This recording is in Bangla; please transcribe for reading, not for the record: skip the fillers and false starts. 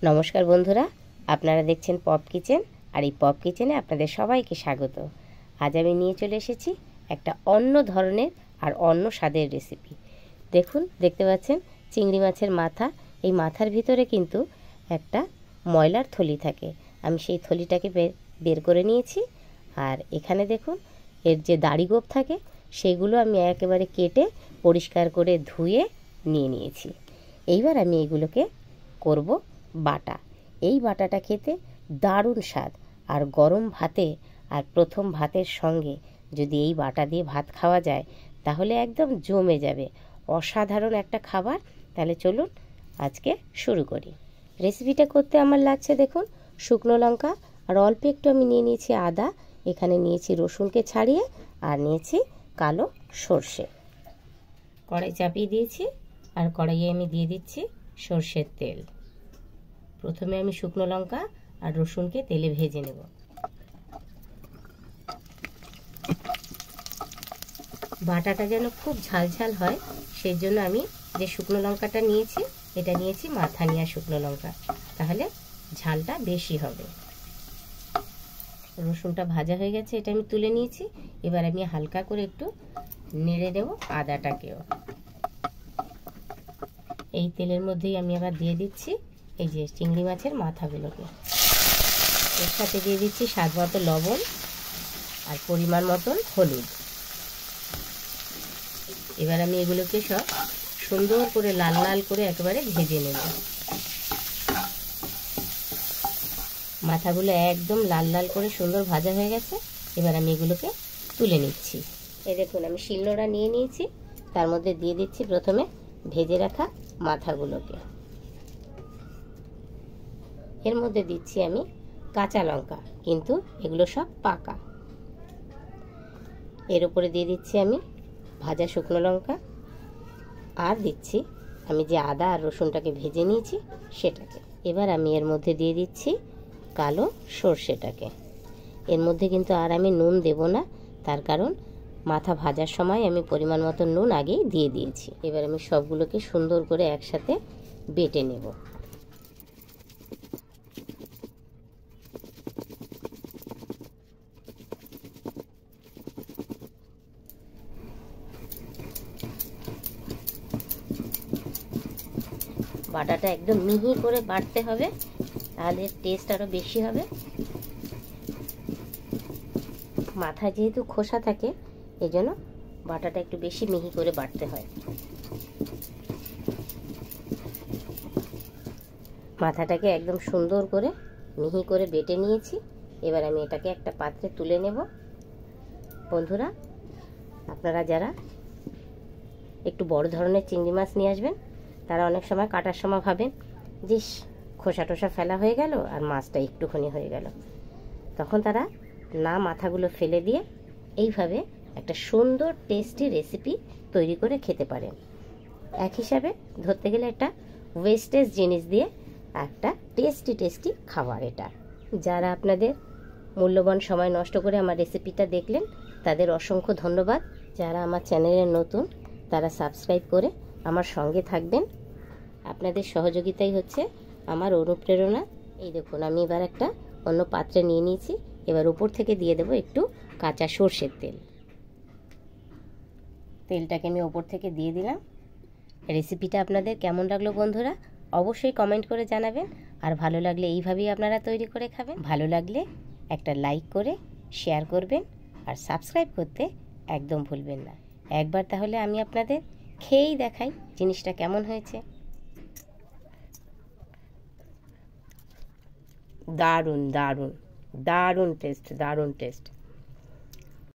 নমস্কার বন্ধুরা, আপনারা দেখছেন পপ কিচেন। আর এই পপ কিচেনে আপনাদের সবাইকে স্বাগত। আজ আমি নিয়ে চলে এসেছি একটা অন্য ধরনের আর অন্য স্বাদের রেসিপি। দেখতে পাচ্ছেন চিংড়ি মাছের মাথা। এই মাথার ভিতরে কিন্তু একটা ময়লার থলি থাকে। আমি সেই থলিটাকে বের করে নিয়েছি। আর এখানে দেখুন এর যে দাড়ি গোঁফ থাকে সেগুলো আমি একেবারে কেটে পরিষ্কার করে ধুয়ে নিয়ে নিয়েছি। এইবার আমি এগুলোকে করব বাটা। এই বাটাটা খেতে দারুণ স্বাদ, আর গরম ভাতে আর প্রথম ভাতের সঙ্গে যদি এই বাটা দিয়ে ভাত খাওয়া যায় তাহলে একদম জমে যাবে। অসাধারণ একটা খাবার। তাহলে চলুন আজকে শুরু করি। রেসিপিটা করতে আমার লাগছে দেখুন শুকনো লঙ্কা, আর অল্প একটু আমি নিয়ে নিয়েছি আদা, এখানে নিয়েছি রসুনকে ছাড়িয়ে, আর নিয়েছি কালো সর্ষে। কড়াই চাপিয়ে দিয়েছি, আর কড়াইয়ে আমি দিয়ে দিচ্ছি সর্ষের তেল। প্রথমে আমি শুকনো লঙ্কা আর রসুনকে তেলে ভেজে নেব। বাটাটা যেন খুব ঝালঝাল হয় সেই জন্য আমি যে শুকনো লঙ্কাটা নিয়েছি এটা নিয়েছি মাথা নেওয়া শুকনো লঙ্কা, তাহলে ঝালটা বেশি হবে। রসুনটা ভাজা হয়ে গেছে, এটা আমি তুলে নিয়েছি। এবার আমি হালকা করে একটু নেড়ে দেব আদাটাকেও। এই তেলের মধ্যেই আমি আবার দিয়ে দিচ্ছি এই যে চিংড়ি মাছের মাথাগুলোকে। এর সাথে দিয়ে দিচ্ছি স্বাদ মতো লবণ আর পরিমাণ মতন হলুদ। এবার আমি এগুলোকে সব সুন্দর করে লাল লাল করে একেবারে ভেজে নেব। মাথাগুলো একদম লাল লাল করে সুন্দর ভাজা হয়ে গেছে। এবার আমি এগুলোকে তুলে নিচ্ছি। এই দেখুন আমি শিলনোড়া নিয়ে নিয়েছি, তার মধ্যে দিয়ে দিচ্ছি প্রথমে ভেজে রাখা মাথাগুলোকে। এর মধ্যে দিচ্ছি আমি কাঁচা লঙ্কা, কিন্তু এগুলো সব পাকা। এর উপরে দিয়ে দিচ্ছি আমি ভাজা শুকনো লঙ্কা, আর দিচ্ছি আমি যে আদা আর রসুনটাকে ভেজে নিয়েছি সেটাকে। এবার আমি এর মধ্যে দিয়ে দিচ্ছি কালো সর্ষেটাকে। এর মধ্যে কিন্তু আর আমি নুন দেব না, তার কারণ মাথা ভাজার সময় আমি পরিমাণ মতো নুন আগেই দিয়ে দিয়েছি। এবার আমি সবগুলোকে সুন্দর করে একসাথে বেটে নেব। বাটাটা একদম মিহি করে বাটতে হবে, তাহলে টেস্ট আরো বেশি হবে। মাথায় যেহেতু খোসা থাকে এজন্য বাটাটা একটু বেশি মিহি করে বাটতে হয়। মাথাটাকে একদম সুন্দর করে মিহি করে বেটে নিয়েছি। এবার আমি এটাকে একটা পাত্রে তুলে নেব। বন্ধুরা, আপনারা যারা একটু বড় ধরনের চিংড়ি মাছ নিয়ে আসবেন তারা অনেক সময় কাটার সময় ভাবেন যে খোসা টোসা ফেলা হয়ে গেল আর মাছটা একটুখানি হয়ে গেল, তখন তারা না মাথাগুলো ফেলে দিয়ে এইভাবে একটা সুন্দর টেস্টি রেসিপি তৈরি করে খেতে পারেন। এক হিসাবে ধরতে গেলে একটা ওয়েস্টেজ জিনিস দিয়ে একটা টেস্টি খাবার এটা। যারা আপনাদের মূল্যবান সময় নষ্ট করে আমার রেসিপিটা দেখলেন তাদের অসংখ্য ধন্যবাদ। যারা আমার চ্যানেলে নতুন তারা সাবস্ক্রাইব করে আমার সঙ্গে থাকবেন। আপনাদের সহযোগিতাই হচ্ছে আমার অনুপ্রেরণা। এই দেখুন আমি এবার একটা অন্য পাত্রে নিয়ে নিয়েছি। এবার উপর থেকে দিয়ে দেব একটু কাঁচা সর্ষের তেল। তেলটাকে আমি উপর থেকে দিয়ে দিলাম। রেসিপিটা আপনাদের কেমন লাগলো বন্ধুরা অবশ্যই কমেন্ট করে জানাবেন। আর ভালো লাগলে এইভাবেই আপনারা তৈরি করে খাবেন। ভালো লাগলে একটা লাইক করে শেয়ার করবেন, আর সাবস্ক্রাইব করতে একদম ভুলবেন না। একবার তাহলে আমি আপনাদের খেয়েই দেখাই জিনিসটা কেমন হয়েছে। দারুণ দারুণ দারুণ টেস্ট, দারুণ টেস্ট।